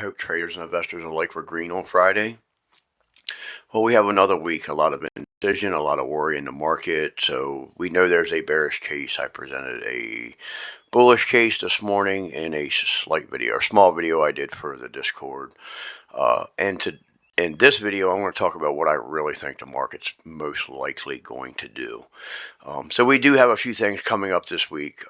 hope traders and investors alike were green on Friday. Well, we have another week, a lot of indecision, a lot of worry in the market. So we know there's a bearish case. I presented a bullish case this morning in a slight video, or small video I did for the Discord. In this video, I want to talk about what I really think the market's most likely going to do. So we do have a few things coming up this week.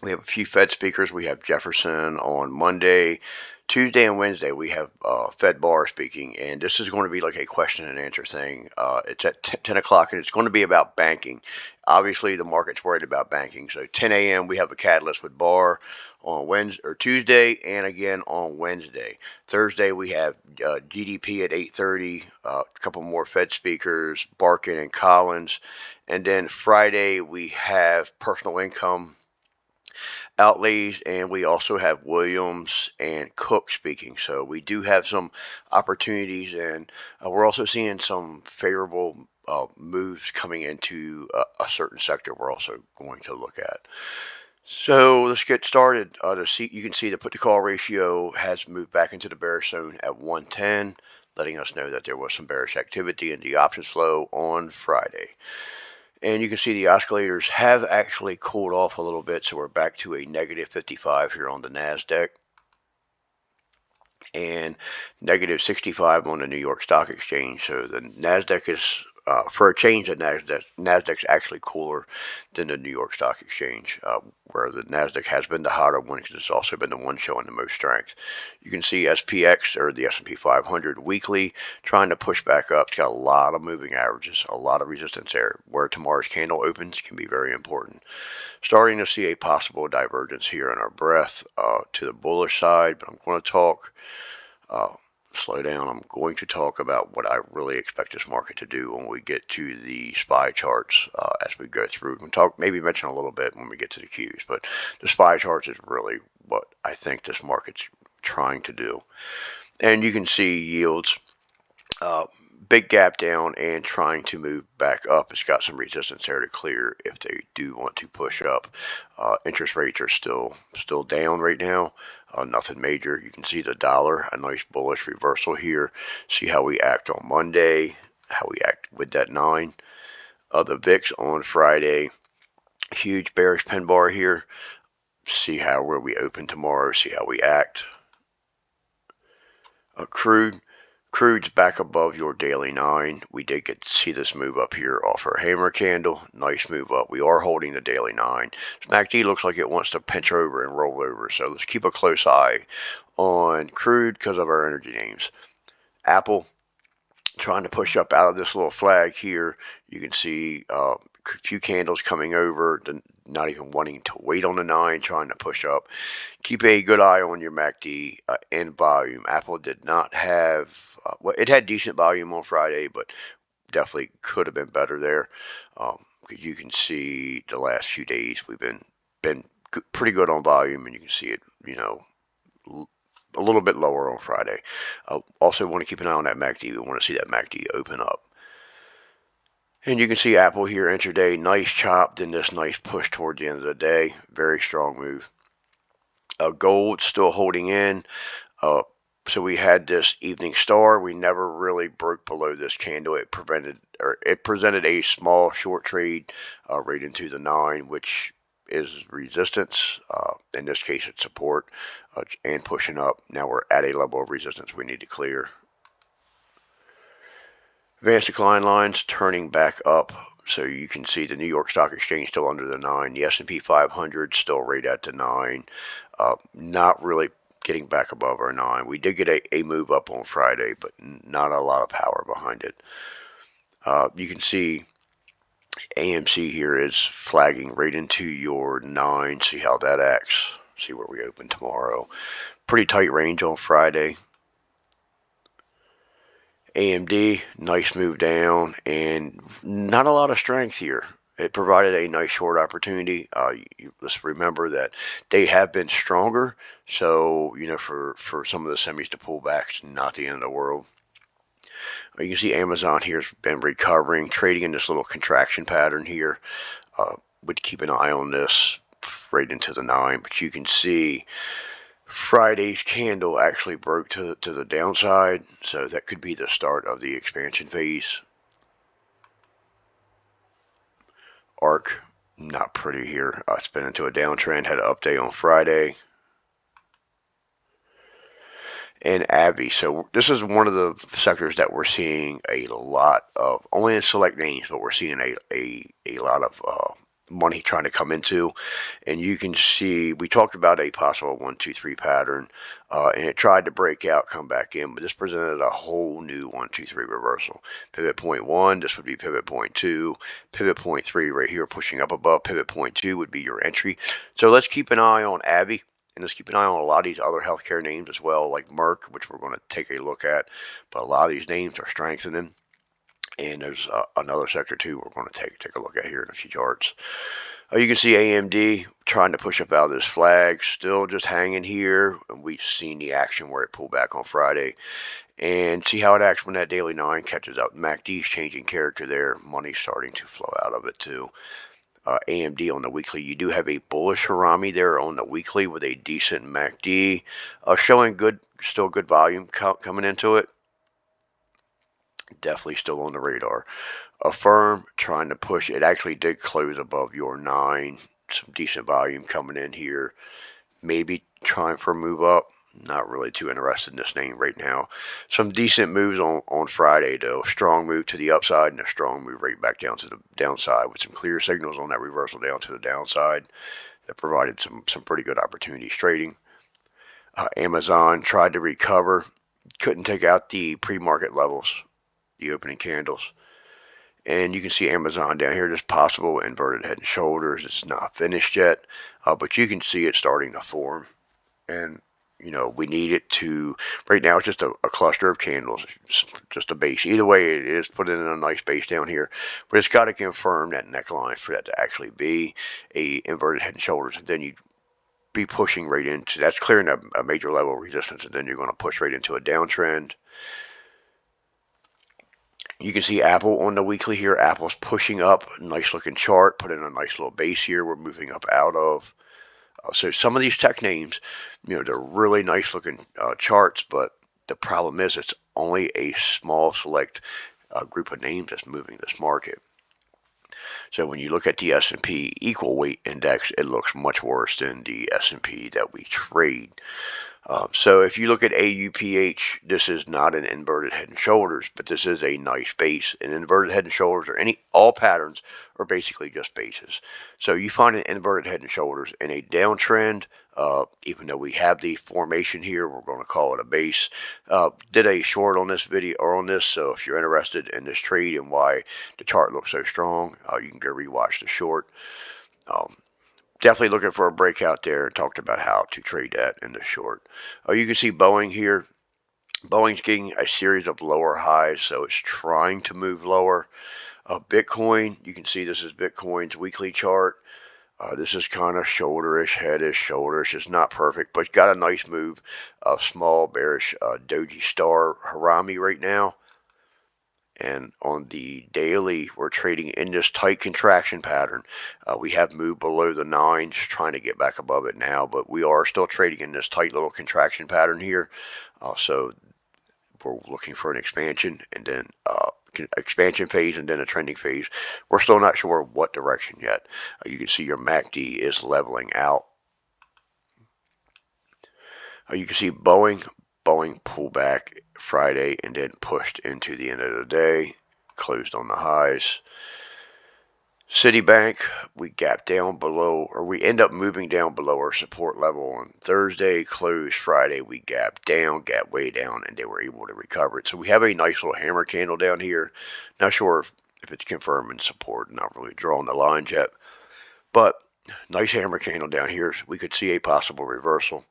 We have a few Fed speakers. We have Jefferson on Monday. Tuesday and Wednesday, we have Fed Bar speaking, and this is going to be like a question and answer thing. It's at 10 o'clock, and it's going to be about banking. Obviously, the market's worried about banking. So 10 a.m., we have a catalyst with Bar on Wednesday or Tuesday, and again on Wednesday. Thursday, we have GDP at 8:30, a couple more Fed speakers, Barkin and Collins. And then Friday, we have personal income outlays, and we also have Williams and Cook speaking. So we do have some opportunities, and we're also seeing some favorable moves coming into a certain sector we're also going to look at. So let's get started. You can see the put to call ratio has moved back into the bearish zone at 110, letting us know that there was some bearish activity in the options flow on Friday. And you can see the oscillators have actually cooled off a little bit, so we're back to a negative 55 here on the NASDAQ and negative 65 on the New York Stock Exchange. So the NASDAQ is, for a change, the NASDAQ's actually cooler than the New York Stock Exchange, where the NASDAQ has been the hotter one because it's also been the one showing the most strength. You can see SPX, or the S&P 500 weekly, trying to push back up. It's got a lot of moving averages, a lot of resistance there. Where tomorrow's candle opens can be very important. Starting to see a possible divergence here in our breadth to the bullish side, but I'm going to talk slow down. I'm going to talk about what I really expect this market to do when we get to the SPY charts as we go through. We'll talk, maybe mention a little bit when we get to the Qs, but the SPY charts is really what I think this market's trying to do. And you can see yields, big gap down and trying to move back up. It's got some resistance there to clear if they do want to push up. Interest rates are still down right now. Nothing major. You can see the dollar, a nice bullish reversal here. See how we act on Monday, how we act with that 9. The VIX on Friday, huge bearish pin bar here. See where we open tomorrow. See how we act. Crude's back above your daily 9. We did get to see this move up here off our hammer candle. Nice move up. We are holding the daily 9. MACD looks like it wants to pinch over and roll over. So let's keep a close eye on crude because of our energy names. Apple trying to push up out of this little flag here. You can see a few candles coming over, not even wanting to wait on the 9, trying to push up. Keep a good eye on your MACD and volume. Apple did not have, well, it had decent volume on Friday, but definitely could have been better there. Because you can see the last few days we've been pretty good on volume, and you can see it, a little bit lower on Friday. Also want to keep an eye on that MACD. We want to see that MACD open up. And you can see Apple here intraday, nice chop, then this nice push toward the end of the day. Very strong move. Gold still holding in. So we had this evening star. We never really broke below this candle. It presented a small short trade right into the 9, which is resistance. In this case, it's support and pushing up. Now we're at a level of resistance we need to clear. Advanced decline lines turning back up. So you can see the New York Stock Exchange still under the 9. The S&P 500 still right at the 9. Not really getting back above our 9. We did get a move up on Friday, but not a lot of power behind it. You can see AMC here is flagging right into your 9. See how that acts. See where we open tomorrow. Pretty tight range on Friday. AMD, nice move down, and not a lot of strength here. It provided a nice short opportunity. Let's remember that they have been stronger, so for some of the semis to pull back, it's not the end of the world. You can see Amazon here has been recovering, trading in this little contraction pattern here. Would keep an eye on this right into the 9, but you can see Friday's candle actually broke to the downside, so that could be the start of the expansion phase. ARC, not pretty here. It's been into a downtrend, had an update on Friday. And Abbey. So this is one of the sectors that we're seeing a lot of, only in select names, but we're seeing a lot of money trying to come into. And you can see we talked about a possible 1-2-3 pattern, and it tried to break out, come back in, but this presented a whole new 1-2-3 reversal. Pivot point 1, this would be pivot point 2, pivot point 3 right here pushing up above. Pivot point 2 would be your entry. So let's keep an eye on Abbey. And let's keep an eye on a lot of these other healthcare names as well, like Merck, which we're going to take a look at. But a lot of these names are strengthening. And there's another sector too we're going to take a look at here in a few charts. You can see AMD trying to push up out of this flag, still just hanging here. And we've seen the action where it pulled back on Friday. And see how it acts when that daily 9 catches up. MACD's changing character there. Money's starting to flow out of it too. AMD on the weekly. You do have a bullish Harami there on the weekly with a decent MACD, showing still good volume coming into it. Definitely still on the radar. Affirm trying to push. It actually did close above your 9. Some decent volume coming in here. Maybe trying for a move up. Not really too interested in this name right now. Some decent moves on Friday, though. Strong move to the upside and a strong move right back down to the downside with some clear signals on that reversal down to the downside that provided some pretty good opportunities trading. Amazon tried to recover. Couldn't take out the pre-market levels, the opening candles. And you can see Amazon down here, just possible inverted head and shoulders. It's not finished yet, but you can see it starting to form. And we need it to, right now it's just a cluster of candles, just a base. Either way, it is put in a nice base down here, but it's got to confirm that neckline for that to actually be a inverted head and shoulders. And then you be pushing right into, that's clearing a major level of resistance, and then you're going to push right into a downtrend. You can see Apple on the weekly here. Apple's pushing up, nice looking chart, put in a nice little base here we're moving up out of. So some of these tech names, they're really nice looking charts, but the problem is it's only a small select group of names that's moving this market. So when you look at the S&P equal weight index, it looks much worse than the S&P that we trade. So if you look at AUPH, this is not an inverted head and shoulders, but this is a nice base. An inverted head and shoulders or all patterns are basically just bases. So you find an inverted head and shoulders in a downtrend, even though we have the formation here, we're going to call it a base. Did a short on this video or on this, so if you're interested in this trade and why the chart looks so strong, you can go rewatch the short. Definitely looking for a breakout there. Talked about how to trade that in the short. You can see Boeing here. Boeing's getting a series of lower highs, so it's trying to move lower. Bitcoin, you can see this is Bitcoin's weekly chart. This is kind of shoulderish, headish, shoulderish. It's not perfect, but got a nice move. Small bearish doji star Harami right now. And on the daily, we're trading in this tight contraction pattern. We have moved below the 9s, trying to get back above it now, but we are still trading in this tight little contraction pattern here. So we're looking for an expansion and then expansion phase and then a trending phase. We're still not sure what direction yet. You can see your MACD is leveling out. You can see Boeing pulled back Friday and then pushed into the end of the day, closed on the highs. Citibank, we gap down below, or we end up moving down below our support level on Thursday, closed Friday, we gap way down, and they were able to recover it. So we have a nice little hammer candle down here. Not sure if it's confirming support, not really drawing the lines yet, but nice hammer candle down here. We could see a possible reversal.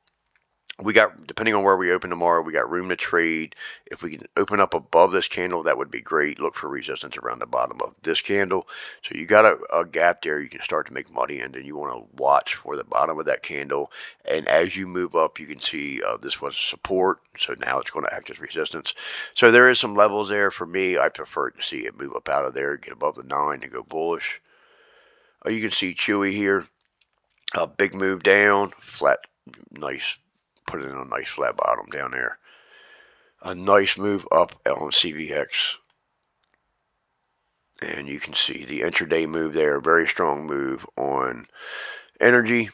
We got, depending on where we open tomorrow, we got room to trade. If we can open up above this candle, that would be great. Look for resistance around the bottom of this candle. So you got a gap there you can start to make money, and then you want to watch for the bottom of that candle. And as you move up, you can see this was support, so now it's going to act as resistance. So there is some levels there. For me, I prefer to see it move up out of there, get above the 9 and go bullish. You can see Chewy here, a big move down, flat, nice put it in a nice flat bottom down there. A nice move up on CVX. And you can see the intraday move there, very strong move on energy.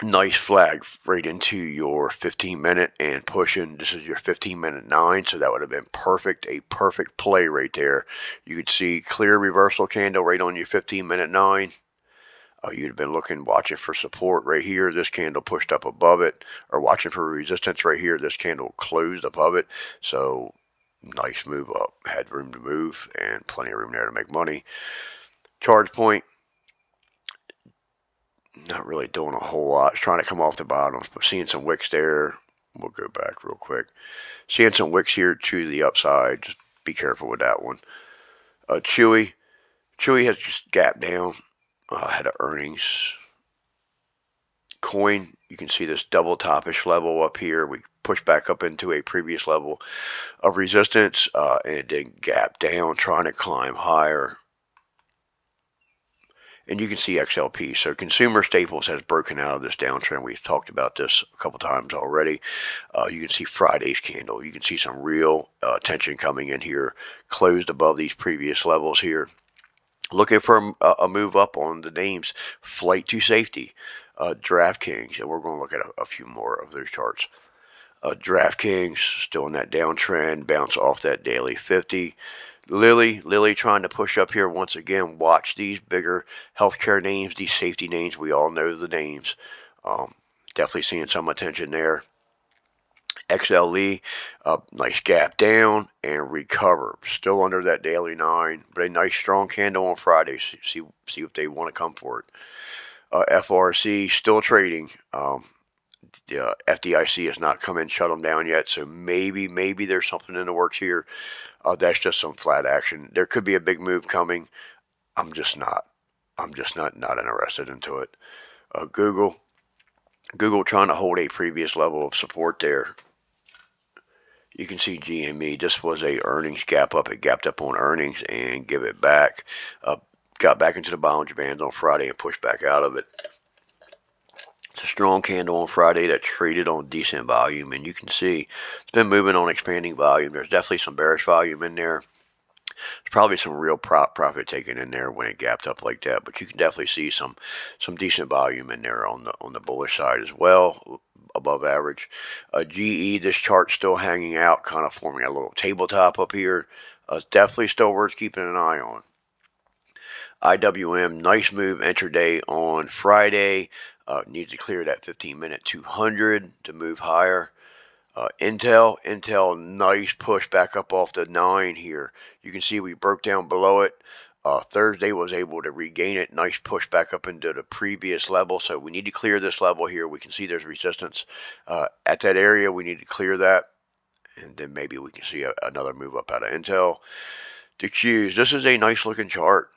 Nice flag right into your 15-minute and pushing. This is your 15-minute 9, so that would have been perfect, a perfect play right there. You could see clear reversal candle right on your 15-minute 9. You'd have been watching for support right here. This candle pushed up above it, or watching for resistance right here. This candle closed above it, so nice move up. Had room to move and plenty of room there to make money. Charge point, not really doing a whole lot. It's trying to come off the bottoms, but seeing some wicks there. We'll go back real quick. Seeing some wicks here to the upside. Just be careful with that one. Chewy has just gapped down. Had an earnings. Coin, you can see this double topish level up here. We pushed back up into a previous level of resistance and then gap down, trying to climb higher. And you can see XLP. So consumer staples has broken out of this downtrend. We've talked about this a couple times already. You can see Friday's candle. You can see some real tension coming in here, closed above these previous levels here. Looking for a move up on the names, flight to safety, DraftKings, and we're going to look at a few more of those charts. DraftKings still in that downtrend, bounce off that daily 50. Lilly trying to push up here once again. Watch these bigger healthcare names, these safety names. We all know the names. Definitely seeing some attention there. XLE, nice gap down and recover. Still under that daily 9, but a nice strong candle on Friday. See if they want to come for it. FRC still trading. The FDIC has not come in, shut them down yet, so maybe there's something in the works here. That's just some flat action. There could be a big move coming. I'm just not interested into it. Google trying to hold a previous level of support there. You can see GME. This was a earnings gap up. It gapped up on earnings and give it back. Got back into the Bollinger Bands on Friday and pushed back out of it. It's a strong candle on Friday that traded on decent volume, and you can see it's been moving on expanding volume. There's definitely some bearish volume in there. There's probably some real profit taken in there when it gapped up like that, but you can definitely see some decent volume in there on the bullish side as well, above average. GE, this chart still hanging out, kind of forming a little tabletop up here. Definitely still worth keeping an eye on. IWM, nice move intraday on Friday. Needs to clear that 15-minute 200 to move higher. Intel, nice push back up off the 9 here. You can see we broke down below it. Thursday was able to regain it. Nice push back up into the previous level. So we need to clear this level here. We can see there's resistance at that area. We need to clear that. And then maybe we can see another move up out of Intel. The Qs, this is a nice looking chart.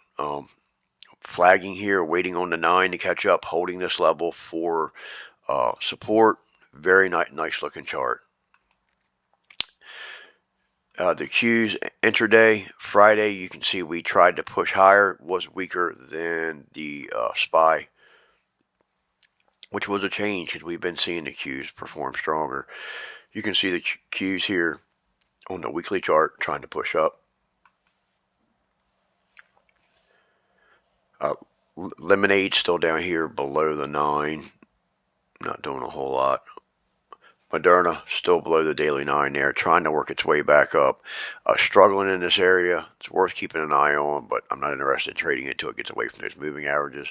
Flagging here, waiting on the 9 to catch up, holding this level for support. Very nice looking chart. The Qs intraday, Friday, you can see we tried to push higher, was weaker than the SPY, which was a change because we've been seeing the Qs perform stronger. You can see the Qs here on the weekly chart trying to push up. Lemonade still down here below the 9, not doing a whole lot. Moderna still below the daily 9 there, trying to work its way back up. Struggling in this area. It's worth keeping an eye on, but I'm not interested in trading it until it gets away from those moving averages.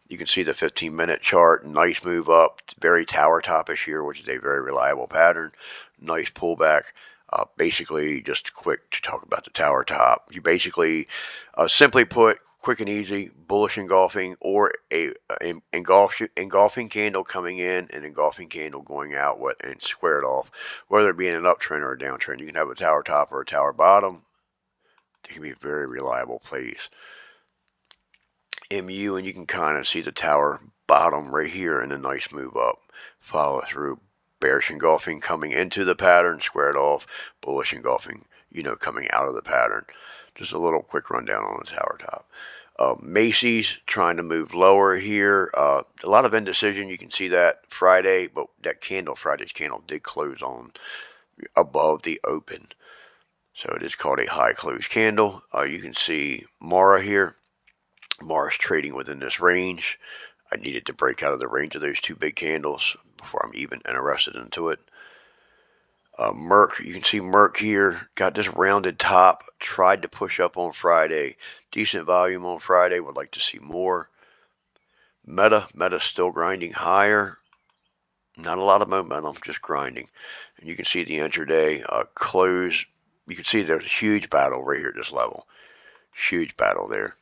You can see the 15-minute chart. Nice move up. It's very tower topish here, which is a very reliable pattern. Nice pullback. Basically, just quick to talk about the tower top. You basically, simply put, quick and easy, bullish engulfing, or a engulfing candle coming in and engulfing candle going out and squared off, whether it be in an uptrend or a downtrend. You can have a tower top or a tower bottom. They can be very reliable plays. MU, and you can kind of see the tower bottom right here and a nice move up. Follow through. Bearish engulfing coming into the pattern, squared off. Bullish engulfing, coming out of the pattern. Just a little quick rundown on the tower top. Macy's trying to move lower here. A lot of indecision. You can see that Friday, but that candle, Friday's candle, did close on above the open. So it is called a high close candle. You can see Mara here. Mara's trading within this range. I needed to break out of the range of those two big candles before I'm even interested into it. Merck, you can see Merck here, got this rounded top, tried to push up on Friday. Decent volume on Friday, would like to see more. Meta's still grinding higher. Not a lot of momentum, just grinding. And you can see the intraday close. You can see there's a huge battle right here at this level. Huge battle there.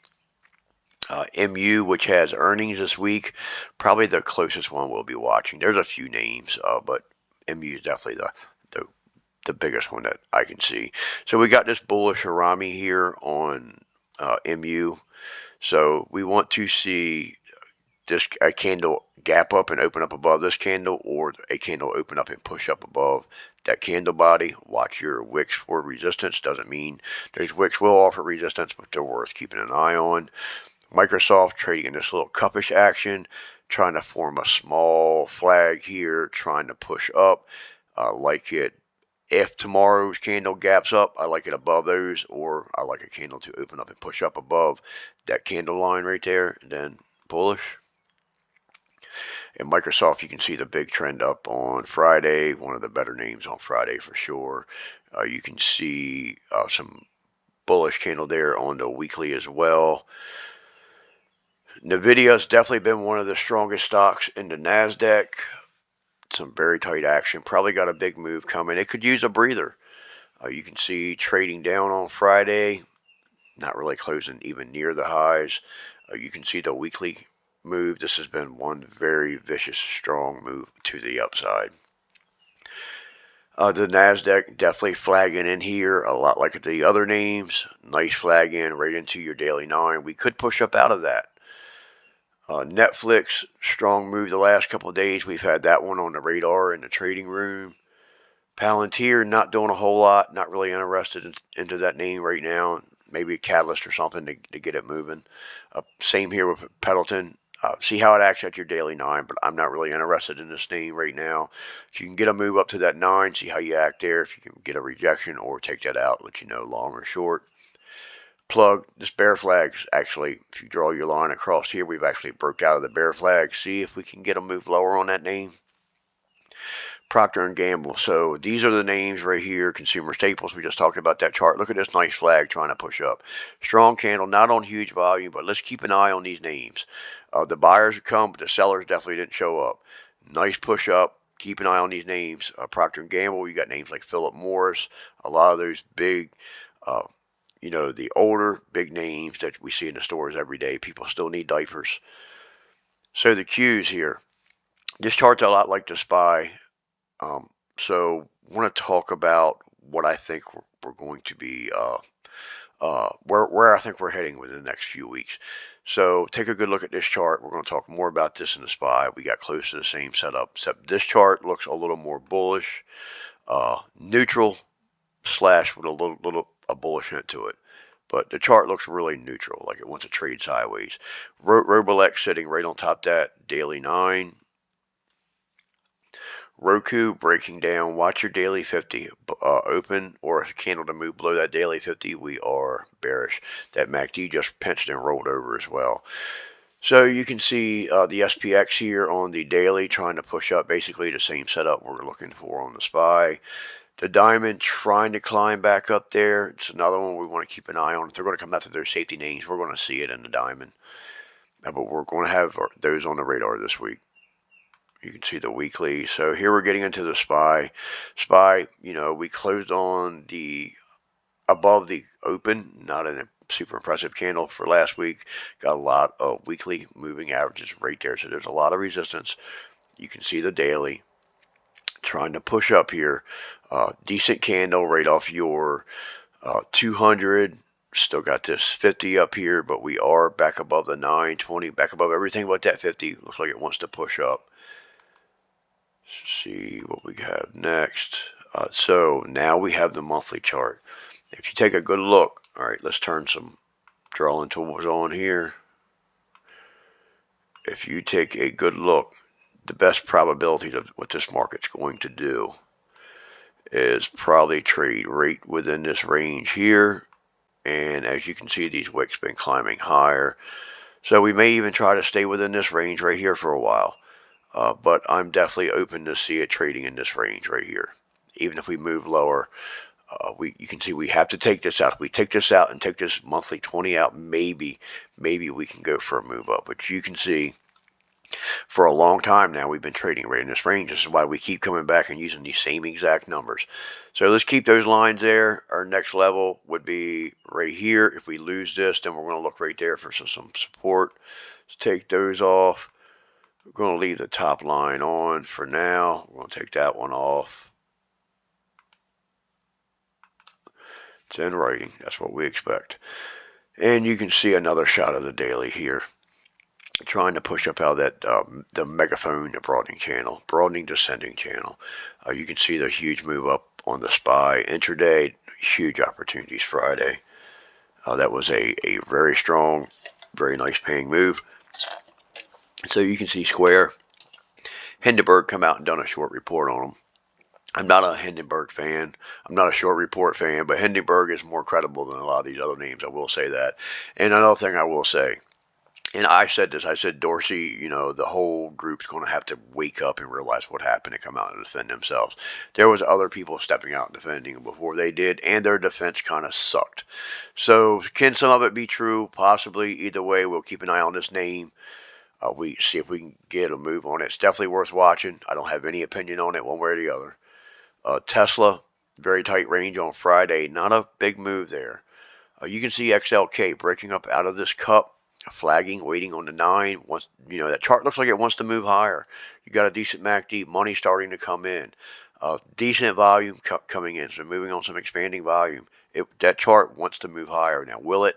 MU, which has earnings this week, probably the closest one we'll be watching. There's a few names, but MU is definitely the biggest one that I can see. So we got this bullish Harami here on MU. So we want to see this a candle gap up and open up above this candle, or a candle open up and push up above that candle body. Watch your wicks for resistance. Doesn't mean those wicks will offer resistance, but they're worth keeping an eye on. Microsoft trading in this little cupish action, trying to form a small flag here, trying to push up. Like it if tomorrow's candle gaps up, I like it above those, or I like a candle to open up and push up above that candle line right there, and then bullish. And Microsoft, you can see the big trend up on Friday, one of the better names on Friday for sure. You can see some bullish candle there on the weekly as well. Nvidia's definitely been one of the strongest stocks in the NASDAQ. Some very tight action. Probably got a big move coming. It could use a breather. You can see trading down on Friday. Not really closing even near the highs. You can see the weekly move. This has been one very vicious, strong move to the upside. The NASDAQ definitely flagging in here, a lot like the other names. Nice flag in right into your daily 9. We could push up out of that. Netflix, strong move the last couple of days. We've had that one on the radar in the trading room. Palantir, not doing a whole lot. Not really interested into that name right now. Maybe a catalyst or something to get it moving. Same here with Pendleton. See how it acts at your daily 9, but I'm not really interested in this name right now. If you can get a move up to that 9, see how you act there. If you can get a rejection or take that out, let you know long or short. Plug, this bear flag, actually, if you draw your line across here, we've actually broke out of the bear flag. See if we can get a move lower on that name. Procter & Gamble. So these are the names right here, consumer staples. We just talked about that chart. Look at this nice flag trying to push up. Strong candle, not on huge volume, but let's keep an eye on these names. The buyers have come, but the sellers definitely didn't show up. Nice push up. Keep an eye on these names. Procter & Gamble, you got names like Philip Morris. A lot of those big, the older big names that we see in the stores every day. People still need diapers. So the Qs here. This chart's a lot like the SPY. So want to talk about what I think we're going to be, where I think we're heading within the next few weeks. So take a good look at this chart. We're going to talk more about this in the SPY. We got close to the same setup, except this chart looks a little more bullish, neutral slash with a little bullish hint to it. But the chart looks really neutral, like it wants to trade sideways. Robolex sitting right on top of that daily 9. Roku breaking down. Watch your daily 50 open or a candle to move below that daily 50. We are bearish. That MACD just pinched and rolled over as well. So you can see the SPX here on the daily trying to push up, basically the same setup we're looking for on the SPY. The diamond trying to climb back up there. It's another one we want to keep an eye on. If they're going to come after their safety names, we're going to see it in the diamond. But we're going to have those on the radar this week. You can see the weekly. So here we're getting into the SPY. SPY, we closed on the above the open, not a super impressive candle for last week. Got a lot of weekly moving averages right there. So there's a lot of resistance. You can see the daily trying to push up here. Decent candle right off your 200. Still got this 50 up here, but we are back above the 920, back above everything but that 50. Looks like it wants to push up. Let's see what we have next. So now we have the monthly chart. If you take a good look, All right, let's turn some drawing tools on here. If you take a good look, the best probability of what this market's going to do is probably trade right within this range here. And as you can see, these wicks been climbing higher. So we may even try to stay within this range right here for a while. But I'm definitely open to see it trading in this range right here. Even if we move lower, you can see we have to take this out. If we take this out and take this monthly 20 out, maybe we can go for a move up. But you can see for a long time now we've been trading right in this range. This is why we keep coming back and using these same exact numbers. So let's keep those lines there. Our next level would be right here. If we lose this, then we're going to look right there for some support. Let's take those off. We're going to leave the top line on for now. We're going to take that one off. It's in writing. That's what we expect. And you can see another shot of the daily here. Trying to push up out that the megaphone, the broadening descending channel. You can see the huge move up on the SPY intraday. Huge opportunities Friday. That was a very strong, very nice paying move. So you can see Square. Hindenburg come out and done a short report on them. I'm not a Hindenburg fan. I'm not a short report fan, but Hindenburg is more credible than a lot of these other names. I will say that. And another thing I will say, and I said this, I said Dorsey, the whole group's going to have to wake up and realize what happened and come out and defend themselves. There was other people stepping out and defending them before they did, and their defense kind of sucked. So can some of it be true? Possibly. Either way, we'll keep an eye on this name. We see if we can get a move on it. It's definitely worth watching. I don't have any opinion on it one way or the other. Tesla, very tight range on Friday. Not a big move there. You can see XLK breaking up out of this cup, flagging, waiting on the 9. Once that chart looks like it wants to move higher. You got a decent MACD, money starting to come in, decent volume coming in. So moving on some expanding volume. That chart wants to move higher. Now, will it?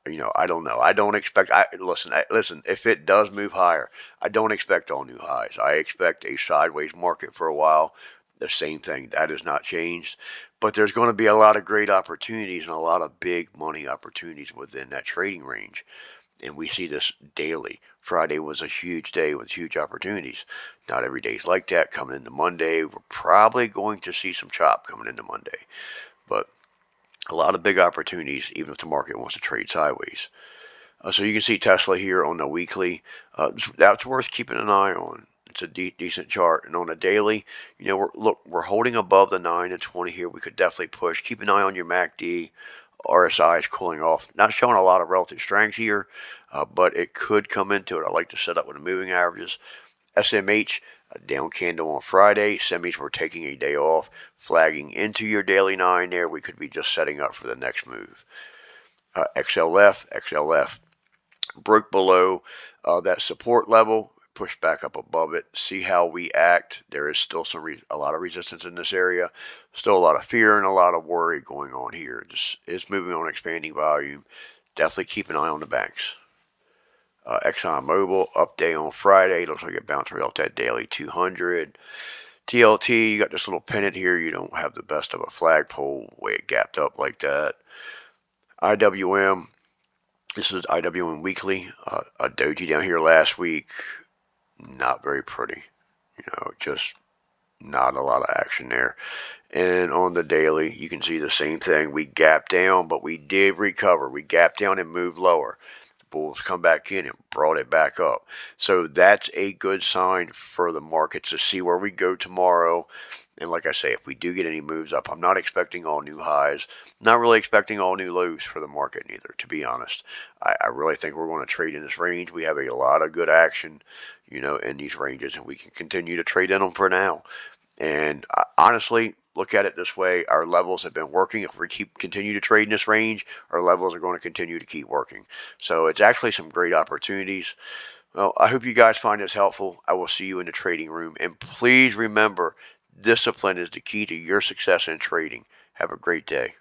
I don't know. I don't expect. Listen. If it does move higher, I don't expect all new highs. I expect a sideways market for a while. The same thing. That has not changed. But there's going to be a lot of great opportunities and a lot of big money opportunities within that trading range. And we see this daily. Friday was a huge day with huge opportunities. Not every day is like that. Coming into Monday, we're probably going to see some chop coming into Monday. But a lot of big opportunities, even if the market wants to trade sideways. So you can see Tesla here on the weekly. That's worth keeping an eye on. It's a decent chart. And on a daily, we're holding above the 9 and 20 here. We could definitely push. Keep an eye on your MACD. RSI is cooling off. Not showing a lot of relative strength here, but it could come into it. I like to set up with the moving averages. SMH, a down candle on Friday. Semis were taking a day off, flagging into your daily 9 there. We could be just setting up for the next move. XLF broke below that support level, pushed back up above it. See how we act. There is still a lot of resistance in this area. Still a lot of fear and a lot of worry going on here. It's moving on expanding volume. Definitely keep an eye on the banks. ExxonMobil update on Friday. Looks like it bounced right off that daily 200. TLT, you got this little pennant here. You don't have the best of a flagpole way it gapped up like that. IWM, this is IWM weekly. A doji down here last week. Not very pretty. Just not a lot of action there. And on the daily, you can see the same thing. We gapped down, but we did recover. We gapped down and moved lower. Bulls come back in and brought it back up. So that's a good sign for the markets to see where we go tomorrow. And like I say, if we do get any moves up, I'm not expecting all new highs. Not really expecting all new lows for the market neither, to be honest. I really think we're going to trade in this range. We have a lot of good action, in these ranges, and we can continue to trade in them for now. And honestly, look at it this way. Our levels have been working. If we continue to trade in this range, our levels are going to continue to keep working. So it's actually some great opportunities. Well, I hope you guys find this helpful. I will see you in the trading room. And please remember, discipline is the key to your success in trading. Have a great day.